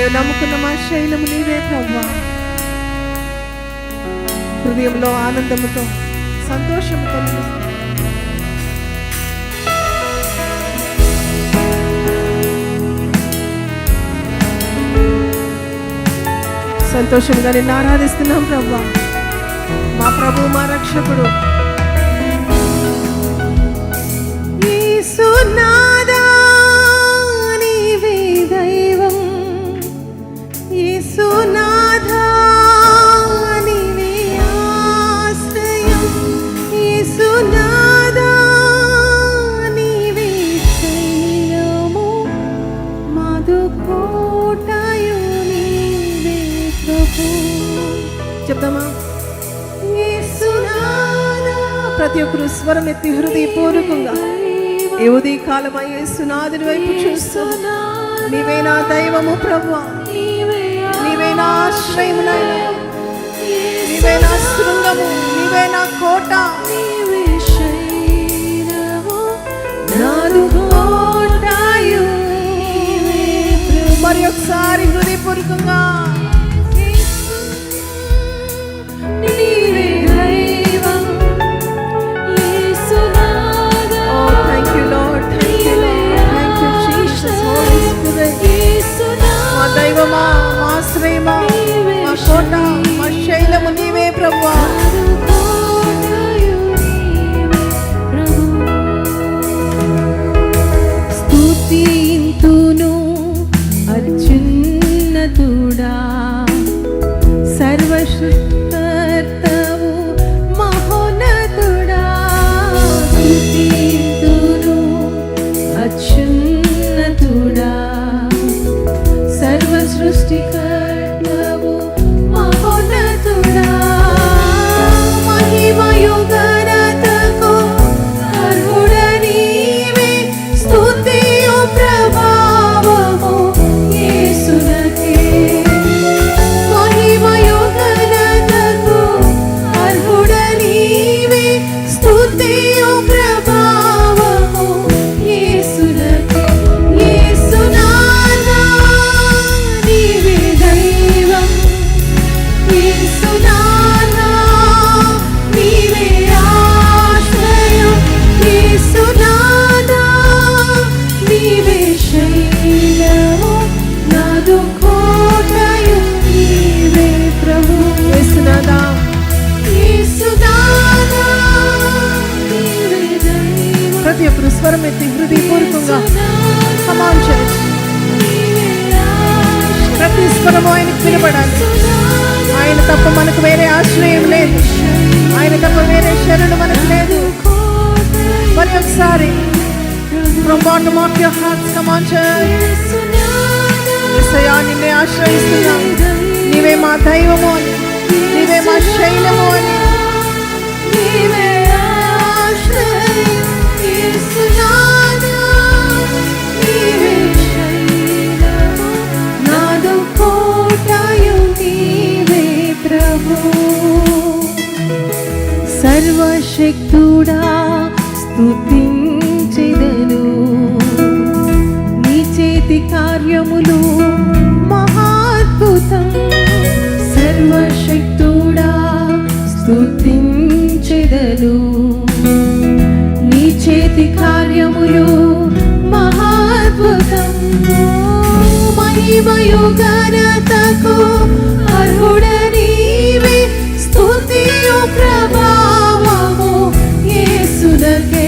మేము నమ్ముకున్న మా శైలము నీవే ప్రభువా. హృదయంలో ఆనందముతో సంతోషముతో సంతోషంగా నిన్ను ఆరాధిస్తున్నాం ప్రభువా. మా ప్రభు మా రక్షకుడు యేసునాథా, నీవే దైవం. యేసునాథా, నీవే ఆశ్రయం. యేసునాథా, నీవే శైలము, మాదు కోటయు నీవే ప్రభు. చెప్తామా? ప్రతి ఒక్కరు స్వరం ఎత్తి హృదయపూర్వకంగా ఈ ఉదయ కాలం యేసునాథుని వైపు చూస్తూ, నీవే నా దైవము ప్రభువా, నీవే నా ఆశ్రయము నాయనా, నీవే నా శృంగము, నీవే నా కోట, మరి ఒకసారి హృదయపూర్వకంగా దైవమా, మా ఆశ్రయమా, మా కోట, మా శైలము నీవే ప్రభువా. స్తుతింతును అత్యున్నతుడా, సర్వసృష్టికర్తవు మహోన్నతుడా. స్తుతింతును అత్యున్నతుడా, సృష్టికర్తవు మహోన్నతుడా. మహిమయు ఘనతకు అర్హుడ నీవే, స్తుతియు ప్రభావము యేసునకే. మహిమయు ఘనతకు అర్హుడ నీవే, స్తుతియు ప్రభావము యేసునకే. యేసునాథా, నీవే దైవం. యేసునాథా, నీవే ఆశ్రయం. యేసునాథా, నీవే శైలము, నాదు కోటయు నీవే ప్రభు. యేసునాథా, యేసునాథా, నీవే దైవం. ప్రతి ఒక్కరు స్వరం ఎత్తి హృదయపూర్వకంగా కమాన్ చర్చ్. ప్రతి స్వరము ఆయనకు వినబడాలి. ఆయన తప్ప మనకు వేరే ఆశ్రయం లేదు, ఆయన తప్ప వేరే శరణు మనకు లేదు. మరి ఒకసారి from bottom of your hearts, come on church. యేసయ్యా, నిన్నే ఆశ్రయిస్తున్నాం, నీవే మా దైవము అని, నీవే మా శైలము అని. నీవే ఆశ్రయం యేసునాథా, నీవే శైలము, నాదు కోటయు నీవే ప్రభు. సర్వశక్తుడా స్తుతించెదను, నీ చేతి కార్యములు మహాద్భుతం. సర్వశక్తుడా స్తుతించెదను, నీ చేతి కార్యములు మహాద్భుతం. మహిమయు ఘనతకు అర్హుడ నీవే, స్తుతియు ప్రభావము యేసునకే.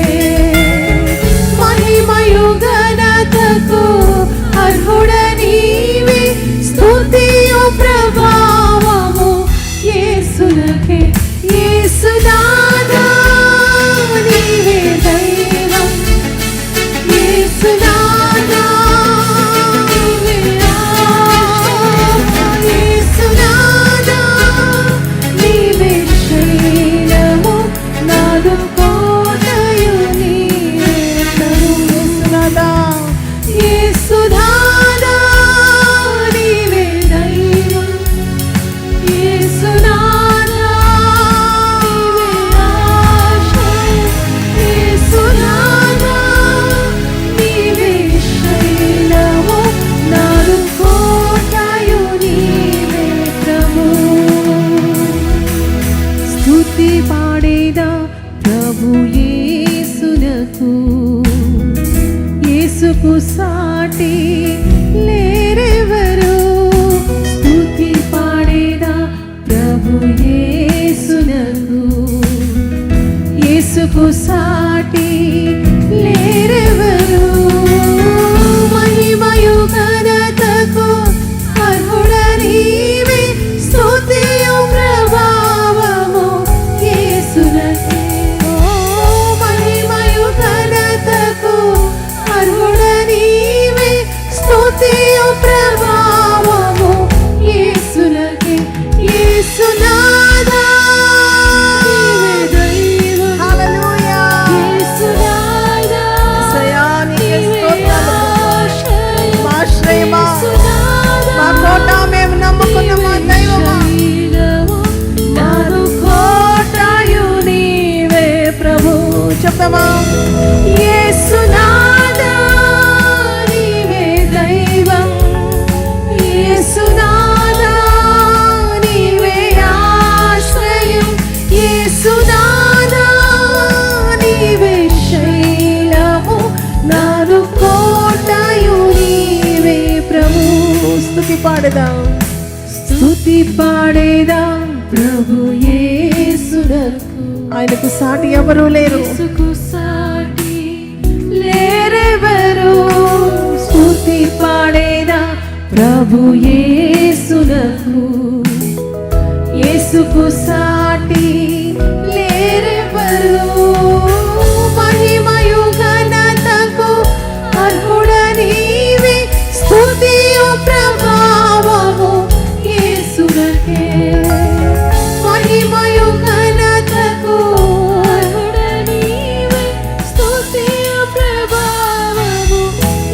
మహిమయు ఘనతకు అర్హుడ నీవే, స్తుతియు ప్రభావము యేసునకే. యేసునాథా, నీవే దైవం. యేసునాథా, నీవే ఆశ్రయం. యేసునాథా, నీవే శైలం. స్తుతి పాడేదాం, స్తుతి పాడేదాం ప్రభు యేసునకు. ఆయనకు సాటి ఎవరు లేరు, యేసుకు సాటి లేరెవరు. స్తుతి పాడేదాం ప్రభు యేసునకు. యేసుకు సాటి లేరెవరు. మహిమయు ఘనతకు అర్హుడ నీవే. స్తుతియు ప్రభావము యేసునకే. మహిమయు ఘనతకు అర్హుడ నీవే. స్తుతియు ప్రభావము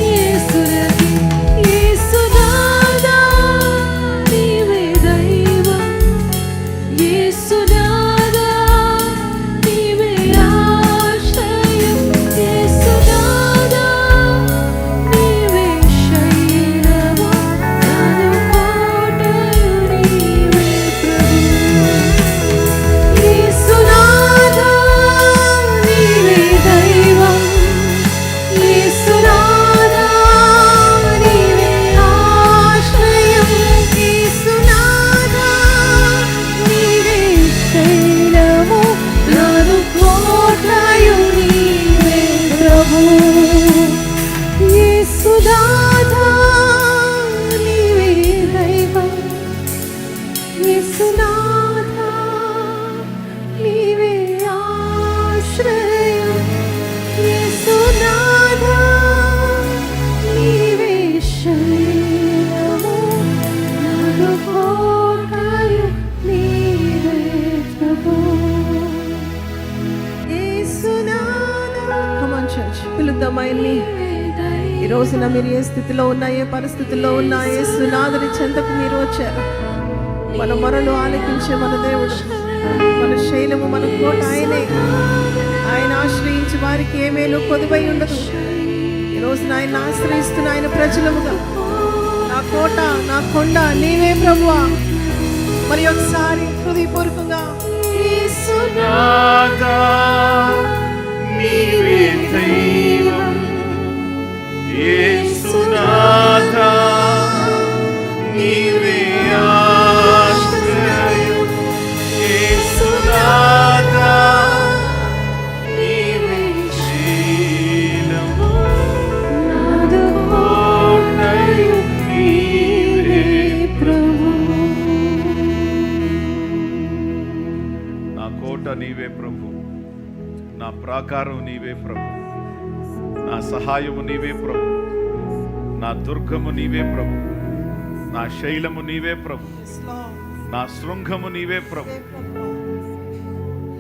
యేసునకే. యేసునాథా నీవే దైవం. యేసునాథా నీవే ఆశ్రయం. యేసునాథా నీవే శైలము. నన్ను కోటయు నీవే ప్రభు. యేసునాథా నీవే దైవం. యేసునాథా నీవే ఆశ్రయం. యేసునాథా నీవే శైలము. నన్ను కోటయు నీవే ప్రభు. యేసునాథా నీవే దైవం. యేసునాథా నీవే ఆశ్రయం. యేసునాథా నీవే శైలము. నన్ను కోటయు నీవే ప్రభు. యేసునాథా Come on, church. పిలుద్దాం ఆయన్ని. ఈ రోజున మీరు ఏ స్థితిలో ఉన్నా, ఏ పరిస్థితుల్లో ఉన్నా, యేసునాథుని చెంతకు మీరు వచ్చారు. మన మొరలు ఆలకించే మన దేవుడు, మన శైలము, మన కోట ఆయనే. ఆయన ఆశ్రయించి వారికి ఏ మేలు కొదువై ఉండదు. ఈ రోజున ఆయన ఆశ్రయిస్తున్న ఆయన ప్రజలముగా, నా కోట, నా కొండ నీవే ప్రభువా. మరి ఒకసారి హృదయపూర్వకంగా యేసునాథా నీవే దైవం. యేసునాథా నీవే ఆశ్రయం. యేసునాథా నీవే శైలము. నాదు కోటయు నీవే ప్రభు. నా కోట నీవే ప్రభు, నా ప్రాకారం నీవే ప్రభు, నా సహాయము నీవే ప్రభు, నా దుర్గము నీవే ప్రభు, నా శైలము నీవే ప్రభు, నా శృంగము నీవే ప్రభు.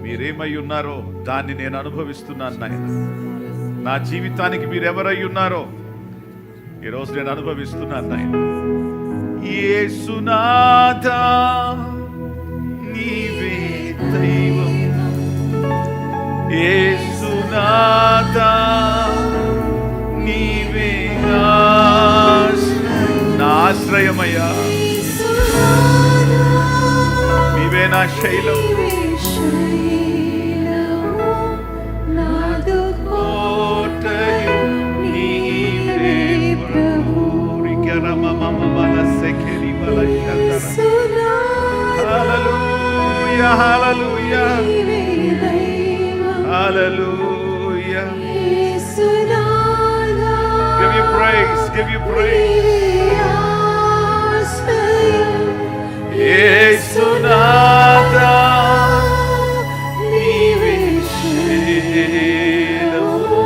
మీరేమై ఉన్నారో దాన్ని నేను అనుభవిస్తున్నాను నాయన. నా జీవితానికి మీరెవరై ఉన్నారో ఈరోజు నేను అనుభవిస్తున్నాను నాయన. యేసునాథా నీవే దైవం. యేసునాథా నీవే నా ఆశ్రయమయ్యా. నీవే నా శైలం. కోటయు నీవే ప్రభు. హల్లెలూయా, హల్లెలూయా, హల్లెలూయా. Give you praise, give you praise. యేసునాథా నీవే శైలము.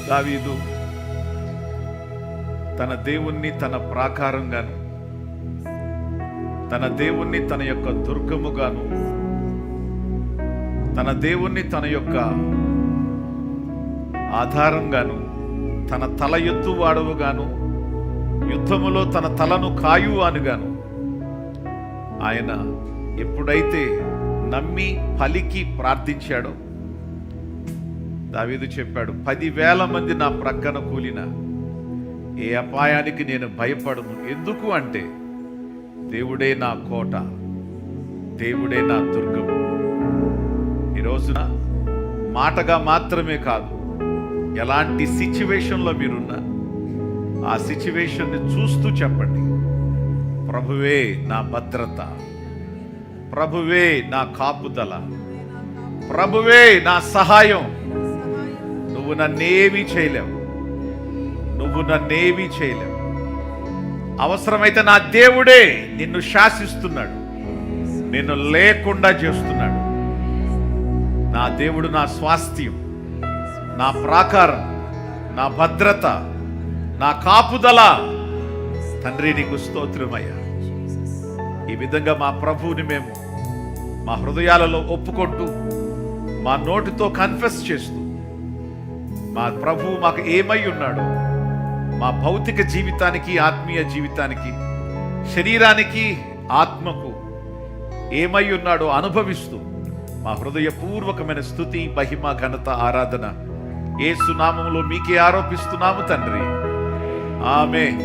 దావీదు తన దేవుణ్ణి తన ప్రాకారంగాను, తన దేవుణ్ణి తన యొక్క దుర్గముగాను, తన దేవుణ్ణి తన యొక్క ఆధారంగాను, తన తల ఎత్తువాడవుగాను, యుద్ధములో తన తలను కాయువానుగాను ఆయన ఎప్పుడైతే నమ్మి పలికి ప్రార్థించాడో దావీదు చెప్పాడు, 10,000 మంది నా ప్రక్కన కూలిన ఏ అపాయానికి నేను భయపడను. ఎందుకు అంటే దేవుడే నా కోట, దేవుడే నా దుర్గము. ఈ రోజున మాటగా మాత్రమే కాదు, ఎలాంటి సిచ్యువేషన్లో మీరున్నా ఆ సిచ్యువేషన్ని చూస్తూ చెప్పండి, ప్రభువే నా భద్రత, ప్రభువే నా కాపుదల, ప్రభువే నా సహాయం. నువ్వు నన్నేమీ చేయలేవు, నువ్వు నన్నేమీ చేయలేవు. అవసరమైతే నా దేవుడే నిన్ను శాసిస్తున్నాడు, నిన్ను లేకుండా చేస్తున్నాడు. నా దేవుడు నా స్వాస్థ్యం, నా ప్రాకారం, నా భద్రత, నా కాపుదల. తండ్రి నీకు స్తోత్రమయ్యా. ఈ విధంగా మా ప్రభువుని మేము మా హృదయాలలో ఒప్పుకుంటూ, మా నోటితో కన్ఫెస్ చేస్తూ, మా ప్రభువు మాకు ఏమై ఉన్నాడో, మా భౌతిక జీవితానికి, ఆత్మీయ జీవితానికి, శరీరానికి, ఆత్మకు ఏమై ఉన్నాడో అనుభవిస్తూ మా హృదయపూర్వకమైన స్తుతి, మహిమ, ఘనత, ఆరాధన యేసు నామములో మీకే ఆరోపిస్తున్నాము తండ్రి. ఆమేన్.